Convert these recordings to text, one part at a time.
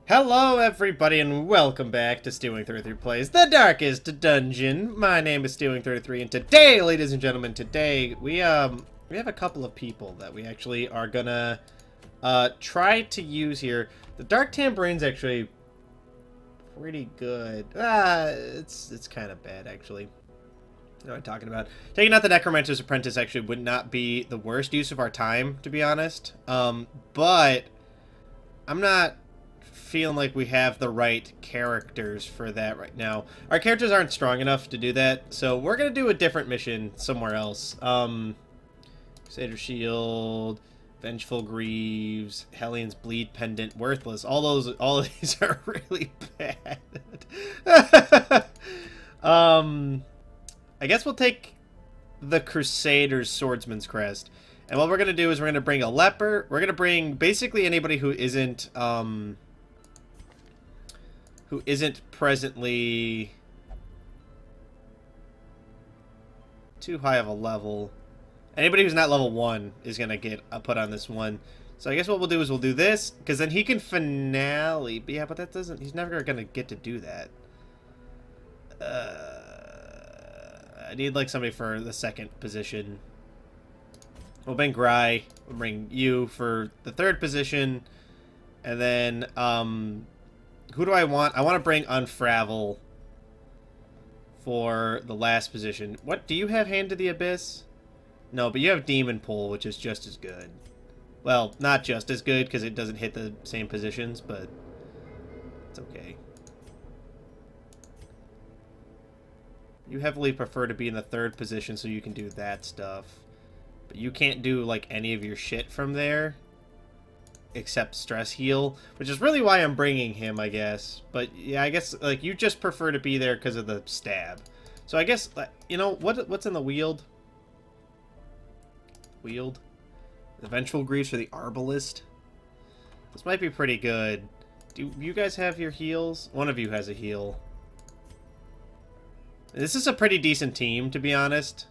Hello everybody and welcome back to Stealwing33 Plays The Darkest Dungeon. My name is Stealwing33 and today, ladies and gentlemen, we have a couple of people that we actually are gonna try to use here. The Dark Tambourine's actually pretty good. It's kind of bad actually. You know what I'm talking about. Taking out the Necromancer's Apprentice actually would not be the worst use of our time, to be honest. But I'm not feeling like we have the right characters for that right now. Our characters aren't strong enough to do that, so we're gonna do a different mission somewhere else. Crusader Shield, Vengeful Greaves, Hellions Bleed Pendant, Worthless. All of these are really bad. I guess we'll take the Crusader's Swordsman's Crest. And what we're gonna do is we're gonna bring a leper. We're gonna bring basically anybody who isn't presently too high of a level. Anybody who's not level 1 is going to get put on this one. So I guess what we'll do is we'll do this, because then he can finale. But yeah, but that doesn't... He's never going to get to do that. I need, like, somebody for the second position. We'll bring Gry. We'll bring you for the third position. And then, who do I want? I want to bring Unfravel for the last position. What? Do you have Hand to the Abyss? No, but you have Demon Pull, which is just as good. Well, not just as good, because it doesn't hit the same positions, but it's okay. You heavily prefer to be in the third position so you can do that stuff. But you can't do, like, any of your shit from there. Except stress heal, which is really why I'm bringing him, I guess. But yeah, I guess like you just prefer to be there because of the stab. So I guess you know what's in the Wield? Wield, the Vengeful Greaves for the Arbalist. This might be pretty good. Do you guys have your heals? One of you has a heal. This is a pretty decent team, to be honest.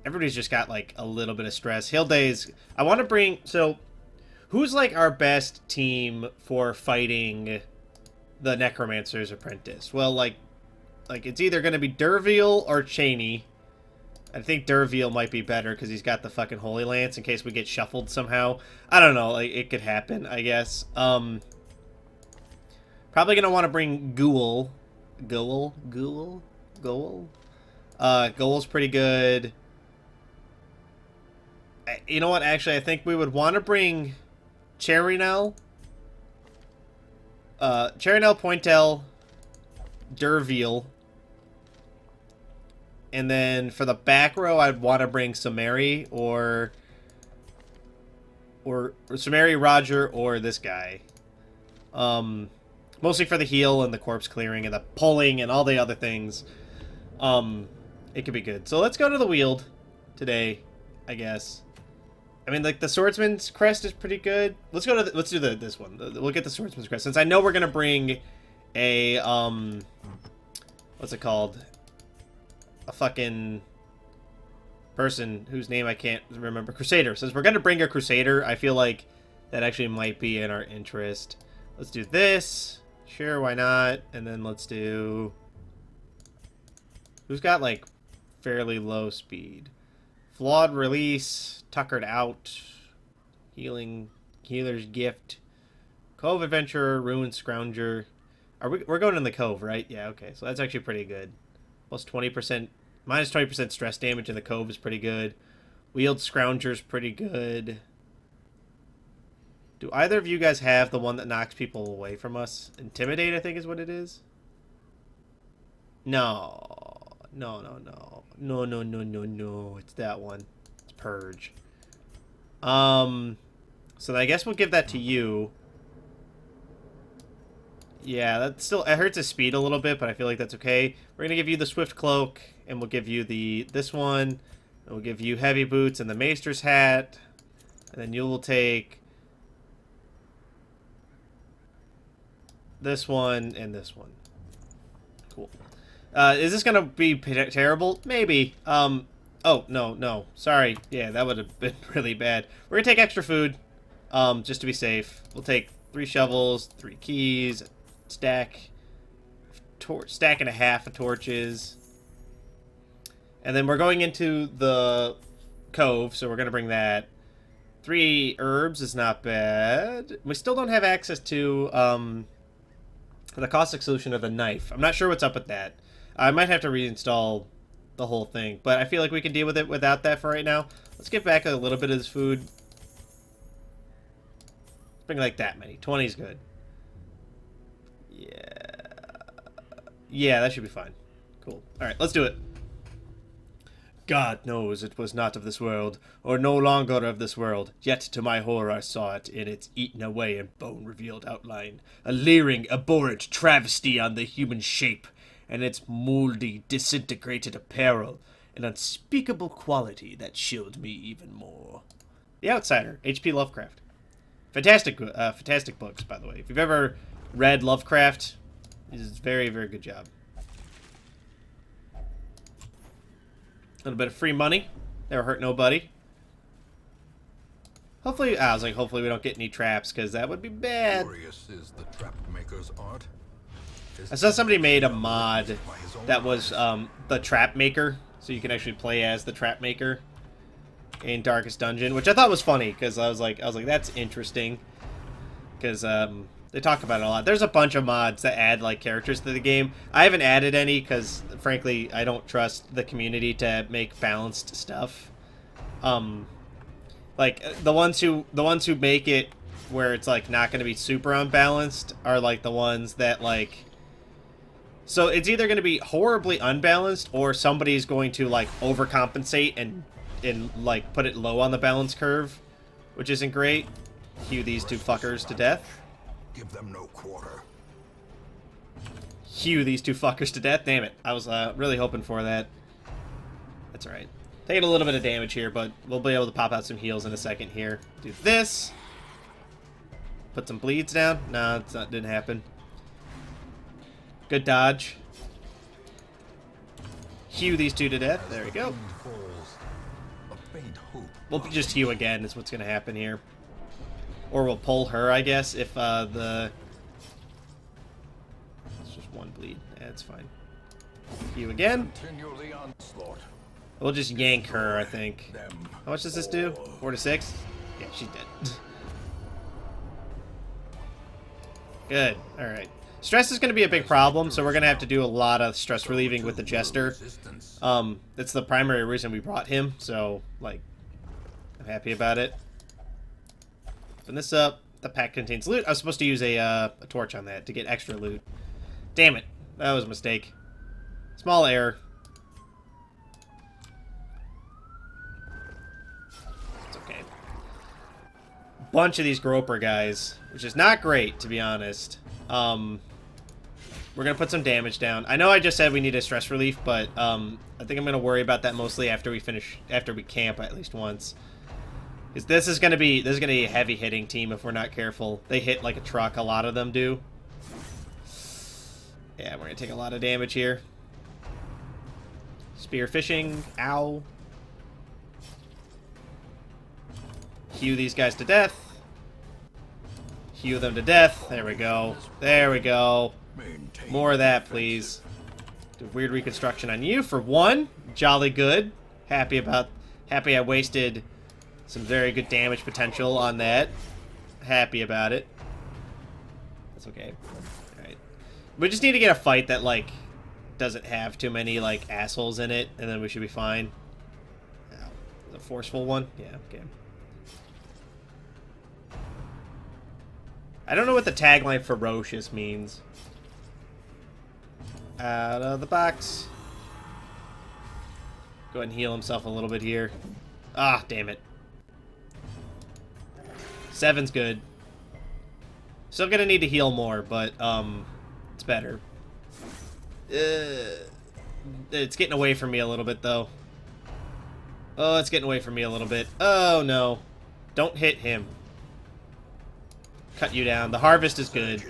Everybody's just got like a little bit of stress. Hilde's. I want to bring so. Who's, like, our best team for fighting the Necromancer's Apprentice? Well, like it's either going to be Derviel or Cheney. I think Derviel might be better because he's got the fucking Holy Lance in case we get shuffled somehow. I don't know. Like, it could happen, I guess. Probably going to want to bring Ghoul. Ghoul's pretty good. You know what? Actually, I think we would want to bring... Cherinel, Pointel, Derviel, and then for the back row, I'd want to bring Samari or Samari, Roger, or this guy. Mostly for the heal and the corpse clearing and the pulling and all the other things. It could be good. So let's go to the Wield today, I guess. I mean, like, the Swordsman's Crest is pretty good. Let's go to let's do this one. We'll get the Swordsman's Crest. Since I know we're going to bring a, what's it called? A fucking person whose name I can't remember. Crusader. Since we're going to bring a Crusader, I feel like that actually might be in our interest. Let's do this. Sure, why not? And then let's do... Who's got, like, fairly low speed? Flawed Release, Tuckered Out, Healer's Gift, Cove Adventurer, Ruined Scrounger. We're going in the Cove, right? Yeah, okay. So that's actually pretty good. Plus 20%, minus 20% stress damage in the Cove is pretty good. Wield Scrounger's pretty good. Do either of you guys have the one that knocks people away from us? Intimidate, I think is what it is. No. No. It's that one. It's Purge. So I guess we'll give that to you. Yeah, that still... It hurts his speed a little bit, but I feel like that's okay. We're gonna give you the Swift Cloak, and we'll give you this one. And we'll give you Heavy Boots and the Maester's Hat. And then you will take... this one and this one. Cool. Is this gonna be terrible? Maybe. Oh, no. Sorry. Yeah, that would have been really bad. We're gonna take extra food, just to be safe. We'll take 3 shovels, 3 keys, stack and a half of torches. And then we're going into the cove, so we're going to bring that. 3 herbs is not bad. We still don't have access to the caustic solution of the knife. I'm not sure what's up with that. I might have to reinstall the whole thing, but I feel like we can deal with it without that for right now. Let's get back a little bit of this food. Let's bring like that many. 20 is good. Yeah, that should be fine. Cool. Alright, let's do it. God knows it was not of this world, or no longer of this world, yet to my horror I saw it in its eaten away and bone-revealed outline, a leering, abhorrent travesty on the human shape, and its mouldy, disintegrated apparel, an unspeakable quality that chilled me even more. The Outsider, H.P. Lovecraft. Fantastic books, by the way. If you've ever read Lovecraft, this is a very, very good job. A little bit of free money. Never hurt nobody. Hopefully, I was like, hopefully we don't get any traps, because that would be bad. Is the trap maker's art. I saw somebody made a mod that was the trap maker, so you can actually play as the trap maker in Darkest Dungeon, which I thought was funny, because I was like, that's interesting, because they talk about it a lot. There's a bunch of mods that add like characters to the game. I haven't added any because, frankly, I don't trust the community to make balanced stuff. Like the ones who make it where it's like not going to be super unbalanced are like the ones that like. So it's either going to be horribly unbalanced or somebody's going to like overcompensate and like put it low on the balance curve, which isn't great. Hew these 2 fuckers to death. Give them no quarter. Hew these 2 fuckers to death. Damn it. I was really hoping for that. That's alright. Taking a little bit of damage here, but we'll be able to pop out some heals in a second here. Do this. Put some bleeds down. No, it's not, didn't happen. Good dodge. Hew these 2 to death. There we go. We'll just hew again is what's going to happen here. Or we'll pull her, I guess, if the... It's just 1 bleed. That's fine. Hew again. We'll just yank her, I think. How much does this do? 4 to 6? Yeah, she's dead. Good. Alright. Stress is going to be a big problem, so we're going to have to do a lot of stress relieving with the Jester. That's the primary reason we brought him, so, like, I'm happy about it. Open this up. The pack contains loot. I was supposed to use a torch on that to get extra loot. Damn it. That was a mistake. Small error. It's okay. Bunch of these groper guys, which is not great, to be honest. We're going to put some damage down. I know I just said we need a stress relief, but I think I'm going to worry about that mostly after we camp at least once. Because this is going to be a heavy hitting team if we're not careful. They hit like a truck, a lot of them do. Yeah, we're going to take a lot of damage here. Spear fishing, ow. Hew these guys to death. Hew them to death. There we go. There we go. More of that, please. Do weird reconstruction on you for 1. Jolly good. Happy I wasted some very good damage potential on that. Happy about it. That's okay. Alright. We just need to get a fight that, like, doesn't have too many, like, assholes in it, and then we should be fine. Ow. The forceful one? Yeah, okay. I don't know what the tagline ferocious means. Out of the box. Go ahead and heal himself a little bit here. Ah, damn it. 7's good. Still gonna need to heal more, but it's better. It's getting away from me a little bit, though. Oh, it's getting away from me a little bit. Oh, no. Don't hit him. Cut you down. The harvest is good.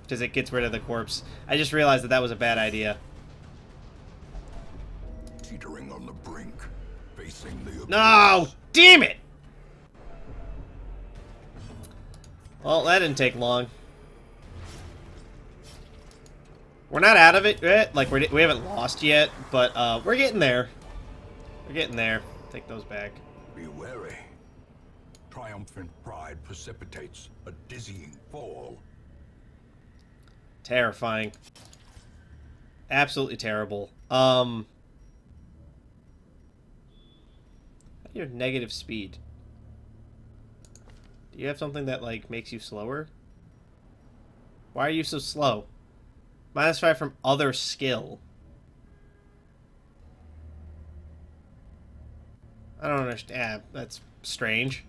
Because it gets rid of the corpse. I just realized that was a bad idea. Teetering on the brink, facing the no! Damn it! Well, that didn't take long. We're not out of it yet. Like, we haven't lost yet, but we're getting there. We're getting there. Take those back. Be wary. Triumphant pride precipitates a dizzying fall. Terrifying. Absolutely terrible. Your negative speed. Do you have something that, like, makes you slower? Why are you so slow? -5 from other skill. I don't understand. That's strange.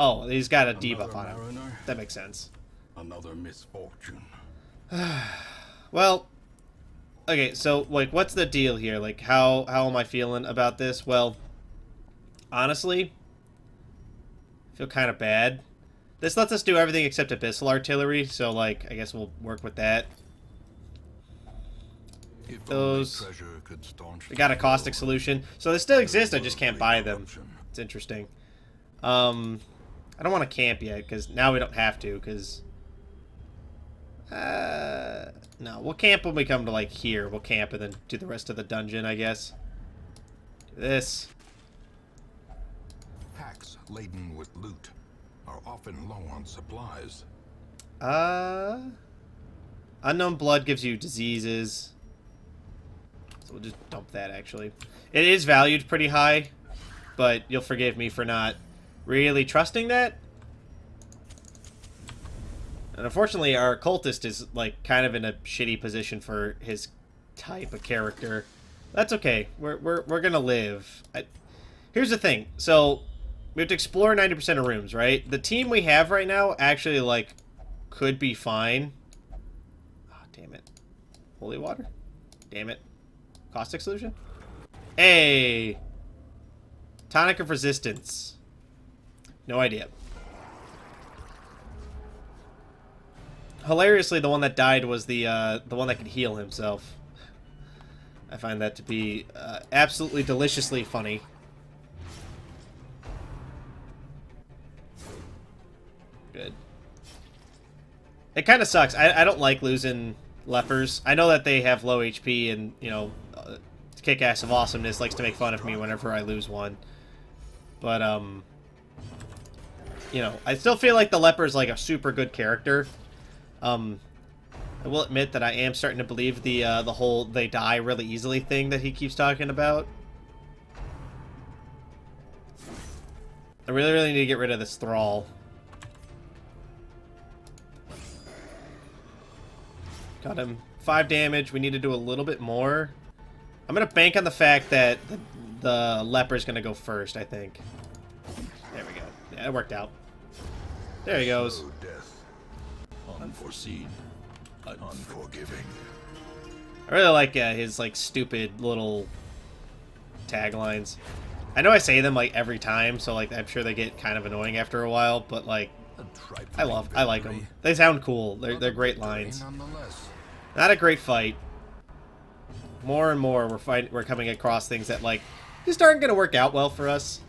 Oh, he's got a debuff on him. That makes sense. Another misfortune. Well, okay, so, like, what's the deal here? Like, how am I feeling about this? Well, honestly, I feel kind of bad. This lets us do everything except Abyssal Artillery, so, like, I guess we'll work with that. Those... We got a caustic solution. So they still exist, I just can't buy them. It's interesting. I don't want to camp yet, because now we don't have to, because... no, we'll camp when we come to, like, here. We'll camp and then do the rest of the dungeon, I guess. Do this. Packs laden with loot are often low on supplies. Unknown blood gives you diseases. So we'll just dump that, actually. It is valued pretty high, but you'll forgive me for not really trusting that. And unfortunately, our cultist is, like, kind of in a shitty position for his type of character. That's okay. We're gonna live. Here's the thing. So, we have to explore 90% of rooms, right? The team we have right now actually, like, could be fine. Oh, damn it. Holy water? Damn it. Caustic solution? Hey! Tonic of resistance. No idea. Hilariously, the one that died was the one that could heal himself. I find that to be absolutely deliciously funny. Good. It kind of sucks. I don't like losing lepers. I know that they have low HP and, you know, Kick-Ass of Awesomeness likes to make fun of me whenever I lose one. But, you know, I still feel like the leper is, like, a super good character. I will admit that I am starting to believe the whole they die really easily thing that he keeps talking about. I really need to get rid of this thrall. Got him 5 damage. We need to do a little bit more. I'm going to bank on the fact that the leper is going to go first, I think. There we go. Yeah, it worked out. There he goes. Unforeseen, unforgiving. I really like his, like, stupid little taglines. I know I say them, like, every time, so, like, I'm sure they get kind of annoying after a while, but, like, I like them. They sound cool. They're great lines. Not a great fight. More and more we're coming across things that, like, just aren't gonna work out well for us.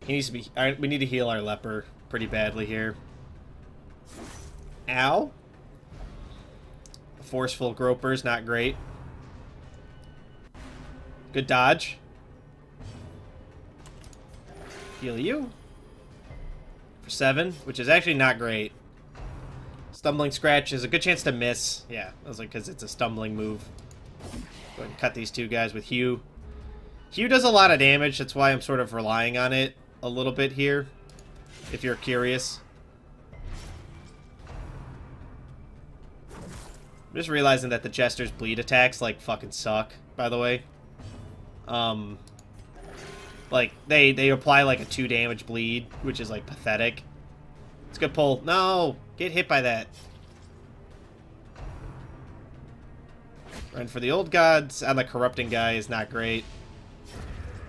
He needs to be... Alright, we need to heal our leper pretty badly here. Ow. Forceful gropers, not great. Good dodge. Heal you. For 7, which is actually not great. Stumbling Scratch is a good chance to miss. Yeah, I was like, because it's a stumbling move. Go ahead and cut these two guys with Hugh. Hugh does a lot of damage, that's why I'm sort of relying on it a little bit here, if you're curious. I'm just realizing that the Jester's bleed attacks, like, fucking suck, by the way. Like, they apply, like, a 2 damage bleed, which is, like, pathetic. It's a good pull. No! Get hit by that. Run for the old gods, and the corrupting guy is not great.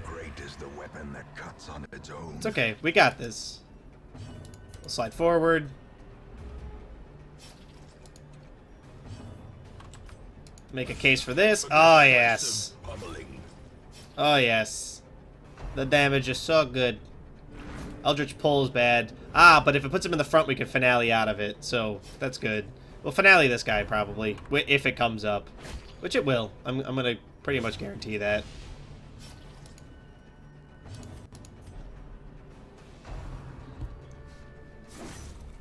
Great is the weapon that cuts on its own. It's okay. We got this. We'll slide forward. Make a case for this. Oh, yes. Oh, yes. The damage is so good. Eldritch Pull is bad. Ah, but if it puts him in the front, we can finale out of it. So, that's good. We'll finale this guy, probably. If it comes up. Which it will. I'm going to pretty much guarantee that.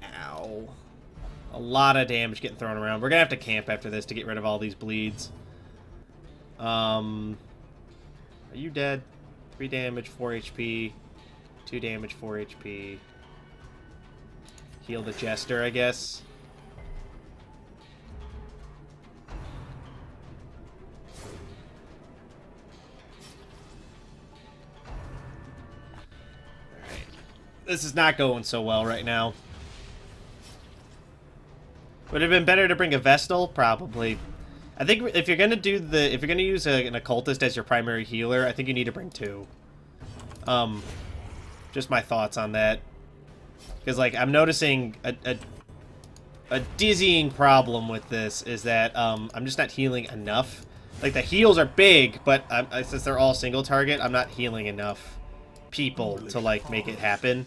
Ow. A lot of damage getting thrown around. We're going to have to camp after this to get rid of all these bleeds. Are you dead? 3 damage, 4 HP. 2 damage, 4 HP. Heal the Jester, I guess. Alright. This is not going so well right now. Would it have been better to bring a Vestal? Probably. I think if you're gonna do if you're gonna use an occultist as your primary healer, I think you need to bring 2. Just my thoughts on that, because like I'm noticing a dizzying problem with this is that I'm just not healing enough. Like the heals are big, but since they're all single target, I'm not healing enough people to like make it happen.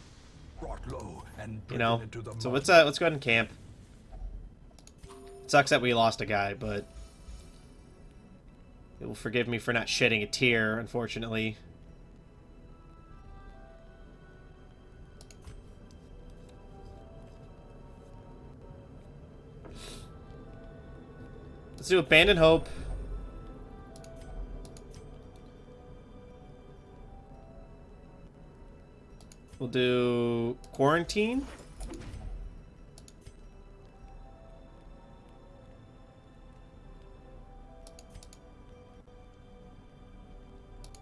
You know. So let's go ahead and camp. It sucks that we lost a guy, but it will forgive me for not shedding a tear, unfortunately. Let's do Abandon Hope. We'll do Quarantine.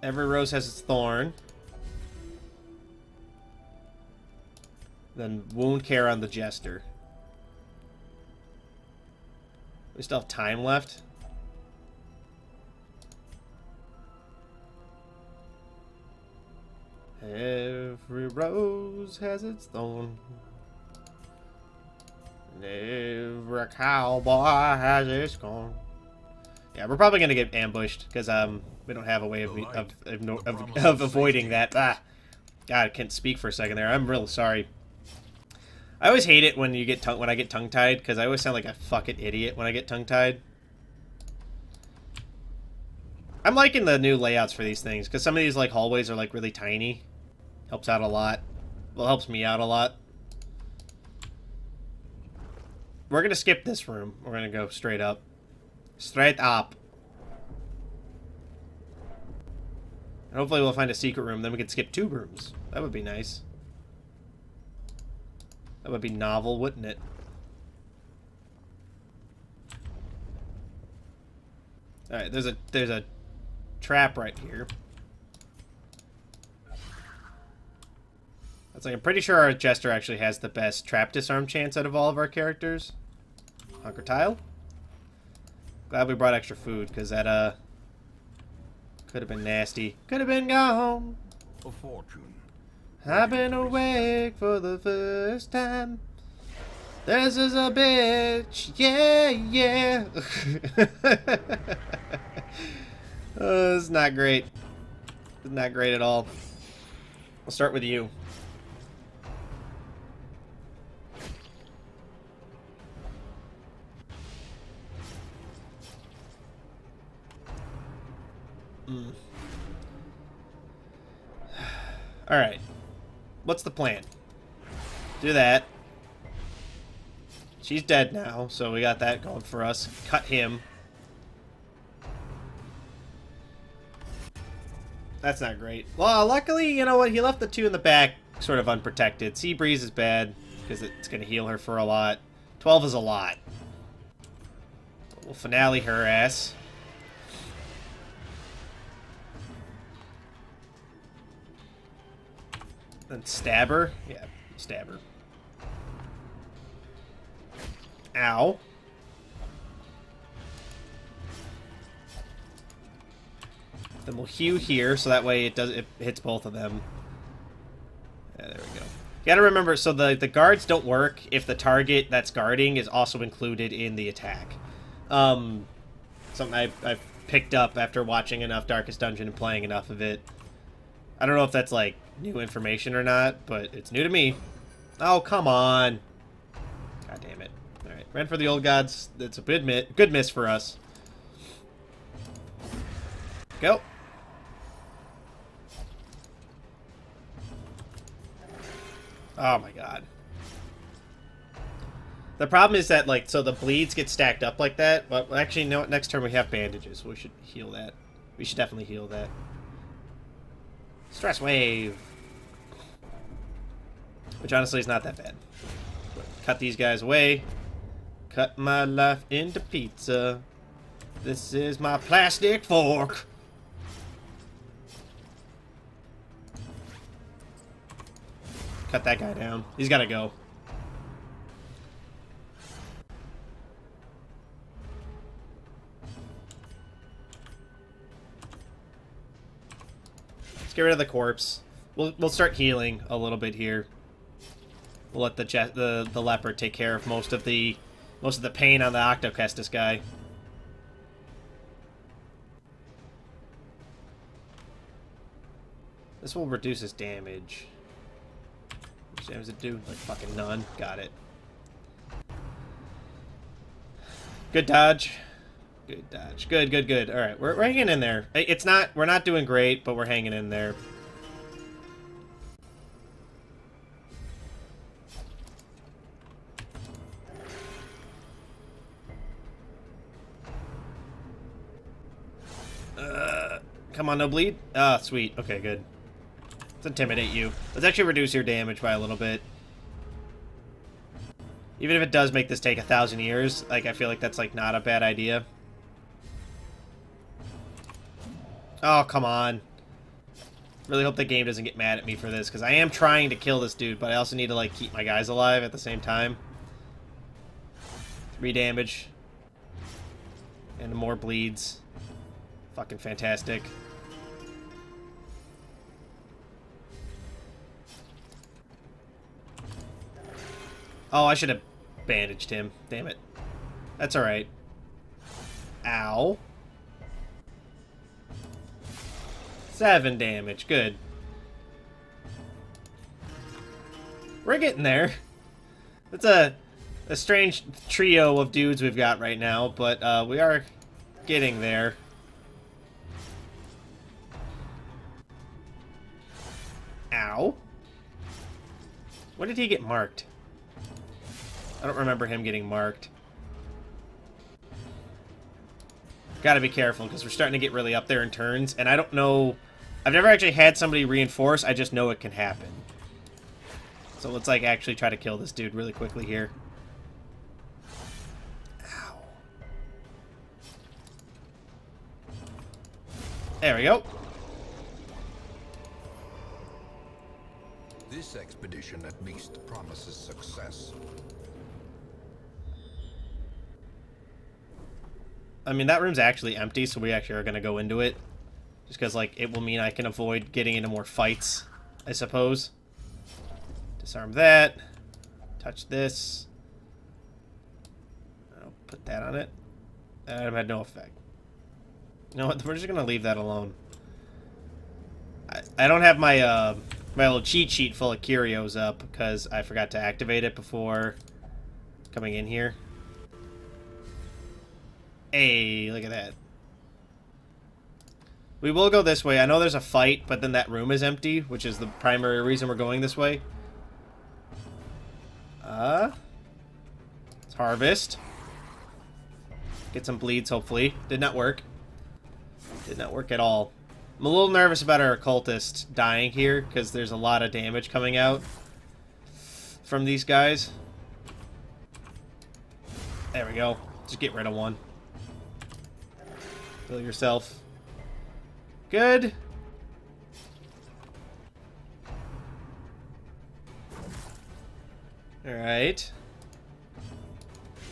Every rose has its thorn. Then Wound Care on the Jester. We still have time left. Every rose has its thorn. And every cowboy has its corn. Yeah, we're probably gonna get ambushed because we don't have a way of avoiding that. Ah, God, I can't speak for a second there. I'm really sorry. I always hate it when I get tongue-tied, because I always sound like a fucking idiot when I get tongue-tied. I'm liking the new layouts for these things, because some of these like hallways are like really tiny. Helps out a lot. Well, helps me out a lot. We're gonna skip this room. We're gonna go straight up. Straight up. And hopefully we'll find a secret room, then we can skip 2 rooms. That would be nice. That would be novel, wouldn't it? Alright, there's a trap right here. That's like, I'm pretty sure our Jester actually has the best trap disarm chance out of all of our characters. Hunker tile. Glad we brought extra food, because that could have been nasty. Could have been gone. A fortune. I've been awake for the first time. This is a bitch. Yeah, yeah. Oh, it's not great. It's not great at all. I'll start with you. Alright. What's the plan? Do that. She's dead now, so we got that going for us. Cut him. That's not great. Well, luckily, you know what? He left the 2 in the back sort of unprotected. Sea Breeze is bad, because it's going to heal her for a lot. 12 is a lot. We'll finale her ass. Then stab her. Yeah, stab her. Ow. Then we'll hew here, so that way it hits both of them. Yeah, there we go. You gotta remember, so the guards don't work if the target that's guarding is also included in the attack. Something I've picked up after watching enough Darkest Dungeon and playing enough of it. I don't know if that's like new information or not, but it's new to me. Oh, come on. God damn it. Alright, ran for the old gods. That's a good miss for us. Go. Oh my god. The problem is that, like, so the bleeds get stacked up like that, but actually, no, next turn we have bandages, so we should heal that. We should definitely heal that. Stress wave. Which honestly is not that bad. Cut these guys away. Cut my life into pizza. This is my plastic fork. Cut that guy down. He's gotta go. Let's get rid of the corpse. We'll start healing a little bit here. We'll let the leopard take care of most of the pain on the Octocestus guy. This will reduce his damage. How much damage does it do? Like fucking none. Got it. Good dodge. Good dodge. Good, good, good. Alright, we're hanging in there. We're not doing great, but we're hanging in there. Come on, no bleed. Ah, sweet. Okay, good. Let's intimidate you. Let's actually reduce your damage by a little bit. Even if it does make this take 1,000 years, like, I feel like that's, like, not a bad idea. Oh, come on. Really hope the game doesn't get mad at me for this, because I am trying to kill this dude, but I also need to, like, keep my guys alive at the same time. 3 damage. And more bleeds. Fucking fantastic. Oh, I should have bandaged him. Damn it. That's alright. Ow. 7 damage. Good. We're getting there. It's a strange trio of dudes we've got right now, but we are getting there. Ow. When did he get marked? I don't remember him getting marked. Gotta be careful, because we're starting to get really up there in turns, and I don't know... I've never actually had somebody reinforce, I just know it can happen. So let's, like, actually try to kill this dude really quickly here. Ow. There we go. This expedition at least promises success. I mean, that room's actually empty, so we actually are going to go into it. Just because, like, it will mean I can avoid getting into more fights, I suppose. Disarm that. Touch this. I'll put that on it. That item had no effect. You know what? We're just going to leave that alone. I don't have my, my little cheat sheet full of curios up because I forgot to activate it before coming in here. Hey, look at that. We will go this way. I know there's a fight, but then that room is empty, which is the primary reason we're going this way. Let's harvest. Get some bleeds, hopefully. Did not work. Did not work at all. I'm a little nervous about our occultist dying here, because there's a lot of damage coming out from these guys. There we go. Just get rid of one. Heal yourself. Good. Alright.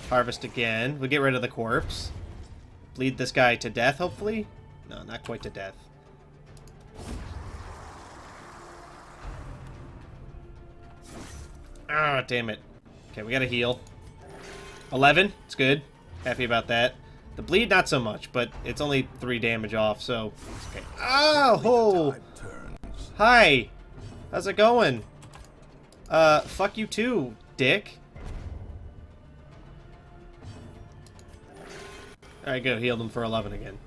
Harvest again. We'll get rid of the corpse. Bleed this guy to death, hopefully? No, not quite to death. Ah, damn it. Okay, we gotta heal. 11. It's good. Happy about that. The bleed, not so much, but it's only 3 damage off, so it's okay. Oh! Ho! Hi! How's it going? Fuck you too, dick. Alright, go. Healed him for 11 again.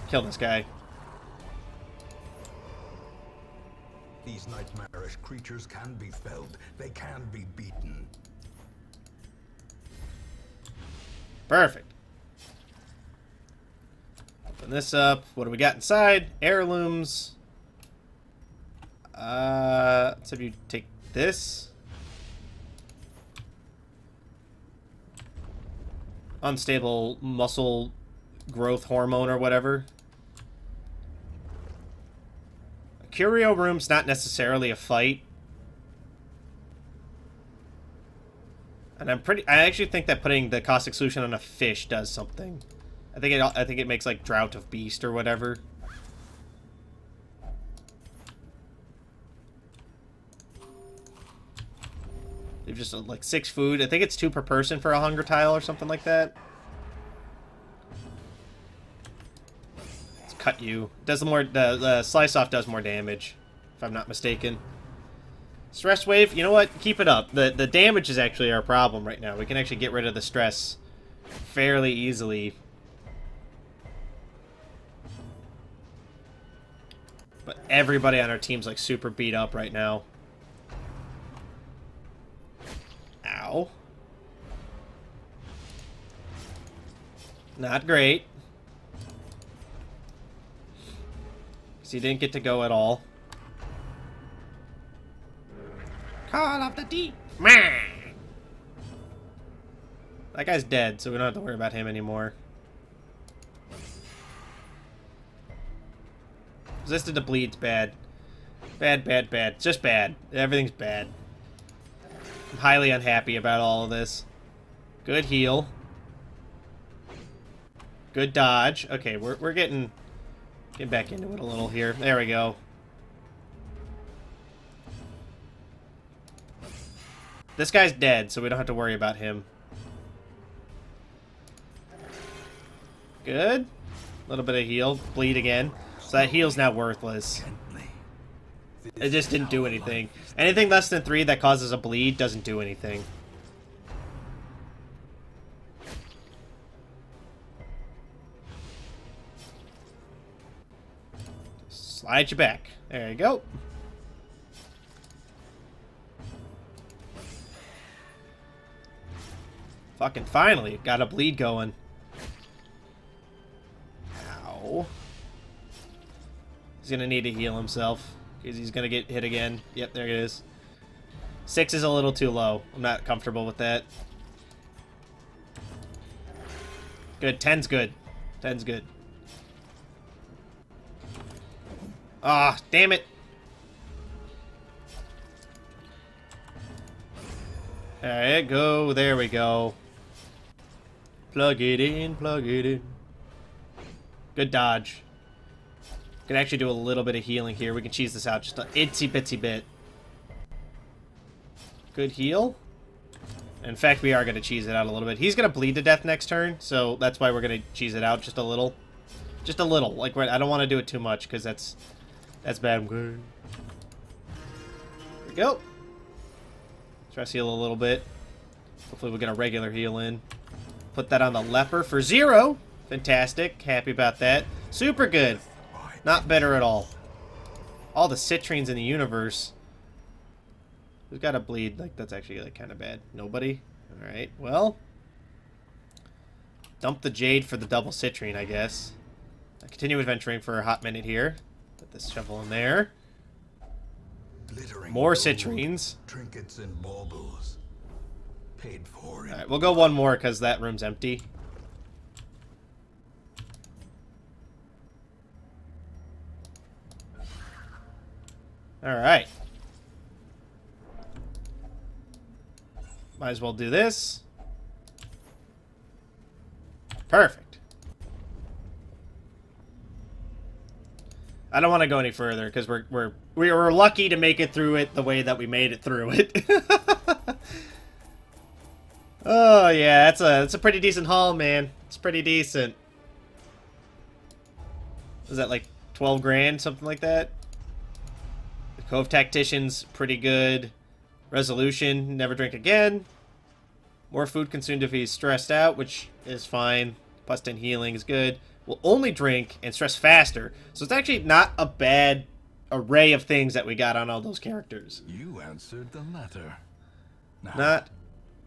Kill this guy. These nightmarish creatures can be felled. They can be beaten. Perfect. Open this up. What do we got inside? Heirlooms. Let's have you take this. Unstable muscle growth hormone or whatever. A curio room's not necessarily a fight. And I actually think that putting the caustic solution on a fish does something. I think it makes like drought of beast or whatever. They've just like 6 food. I think it's 2 per person for a hunger tile or something like that. Let's cut you. Does more. The slice off does more damage, if I'm not mistaken. Stress wave. You know what? Keep it up. The damage is actually our problem right now. We can actually get rid of the stress fairly easily. But everybody on our team's like super beat up right now. Ow. Not great. Because he didn't get to go at all. Call of the deep. That guy's dead, so we don't have to worry about him anymore. Resisted to bleed's bad. Bad, bad, bad. It's just bad. Everything's bad. I'm highly unhappy about all of this. Good heal. Good dodge. Okay, we're getting back into it a little here. There we go. This guy's dead, so we don't have to worry about him. Good. A little bit of heal. Bleed again. So that heal's now worthless. It just didn't do anything. Anything less than 3 that causes a bleed doesn't do anything. Slide you back. There you go. Fucking finally, got a bleed going. Ow. He's gonna need to heal himself. Because he's gonna get hit again. Yep, there it is. 6 is a little too low. I'm not comfortable with that. Good. 10's good. 10's good. Ah, damn it. Alright, go. There we go. Plug it in, plug it in. Good dodge. Can actually do a little bit of healing here. We can cheese this out just an itsy bitsy bit. Good heal. In fact, we are going to cheese it out a little bit. He's going to bleed to death next turn, so that's why we're going to cheese it out just a little. Just a little. Like, I don't want to do it too much, because that's bad. There we go. Stress heal a little bit. Hopefully we'll get a regular heal in. Put that on the leper for 0. Fantastic. Happy about that. Super good. Not better at all. All the citrines in the universe. Who's got a bleed? Like, that's actually like kind of bad. Nobody? Alright, well. Dump the jade for the double citrine, I guess. I continue adventuring for a hot minute here. Put this shovel in there. More citrines. Trinkets and baubles. Paid for. Alright, we'll go one more because that room's empty. Alright. Might as well do this. Perfect. I don't want to go any further because we were lucky to make it through it the way that we made it through it. Oh yeah, it's a pretty decent haul, man. It's pretty decent. Is that like 12 grand, something like that. The Cove Tactician's pretty good. Resolution, never drink again. More food consumed if he's stressed out, which is fine. Plus 10 healing is good. Will only drink and stress faster. So it's actually not a bad array of things that we got on all those characters. You answered the letter. Now, Not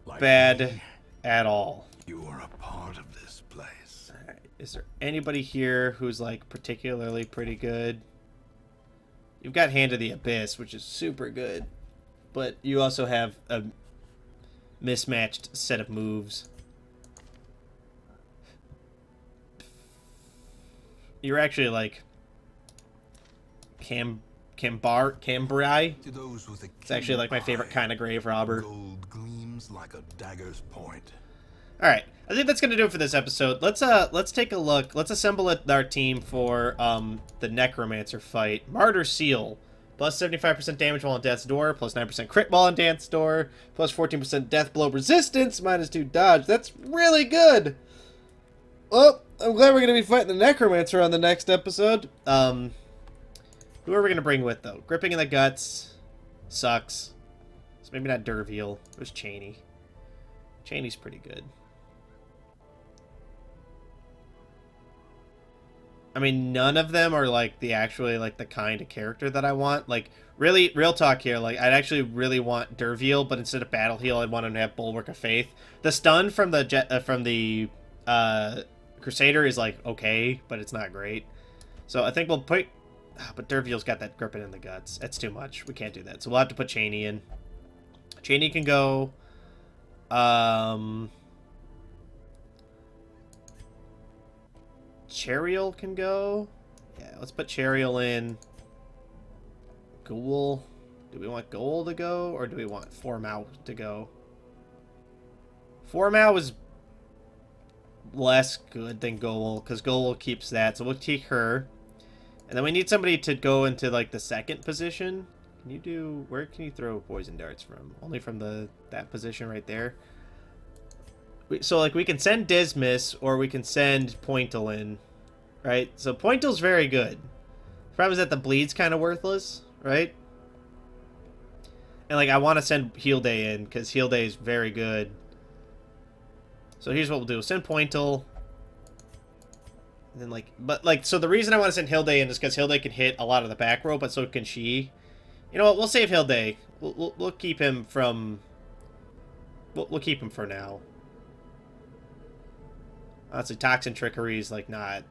like bad me, at all. you are a part of this place. All right. Is there anybody here who's like particularly pretty good? You've got Hand of the Abyss, which is super good. But you also have a mismatched set of moves. You're actually like Cambrai. To those with a It's actually like my keen favorite eye, kind of grave robber. Gold gleams like a dagger's point. All right, I think that's gonna do it for this episode. Let's take a look. Let's assemble our team for the Necromancer fight. Martyr Seal, plus 75% damage while on death's door, plus 9% crit while on death's door, plus 14% death blow resistance, minus 2 dodge. That's really good. Well, I'm glad we're gonna be fighting the Necromancer on the next episode. Who are we gonna bring with though? Gripping in the Guts sucks. So maybe not Deviant. It was Cheney. Cheney's pretty good. I mean, none of them are like the actually like the kind of character that I want. Like, really, real talk here. Like, I'd actually really want Deviant, but instead of Battle Heal, I'd want him to have Bulwark of Faith. The stun from the Crusader is like okay, but it's not great. So I think we'll put. But Deviant's got that gripping in the guts. That's too much. We can't do that. So we'll have to put Cheney in. Cheney can go. Cherial can go. Yeah, let's put Cherial in. Ghoul. Do we want Ghoul to go, or do we want Formau to go? Formau is less good than Ghoul, because Ghoul keeps that, so we'll take her. And then we need somebody to go into, like, the second position. Can you do... Where can you throw poison darts from? Only from that position right there? So, like, we can send Dismas, or we can send Pointle in, right? So, Pointle's very good. The problem is that the bleed's kind of worthless, right? And, like, I want to send Heal Day in, because Heal Day is very good. So, here's what we'll do. We'll send Pointle. And then, like... But, like, so the reason I want to send Heal Day in is because Heal Day can hit a lot of the back row, but so can she. You know what? We'll save Heal Day. We'll keep him from... We'll keep him for now. Honestly, Toxin Trickery is, like, not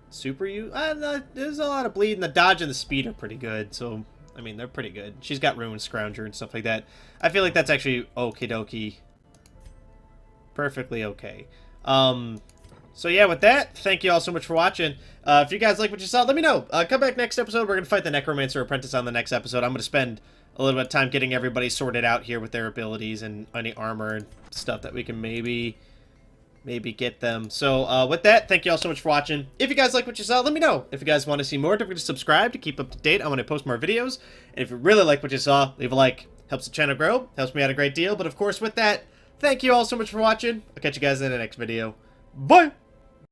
super there's a lot of bleed, and the dodge and the speed are pretty good, so, I mean, they're pretty good. She's got Ruin Scrounger and stuff like that. I feel like that's actually okie dokie. Perfectly okay. So, yeah, with that, thank you all so much for watching. If you guys like what you saw, let me know. Come back next episode. We're going to fight the Necromancer Apprentice on the next episode. I'm going to spend a little bit of time getting everybody sorted out here with their abilities and any armor and stuff that we can maybe get them. So, with that, thank you all so much for watching. If you guys like what you saw, let me know. If you guys want to see more, don't forget to subscribe to keep up to date on when I post more videos. And if you really like what you saw, leave a like. Helps the channel grow. Helps me out a great deal. But, of course, with that, thank you all so much for watching. I'll catch you guys in the next video. Bye!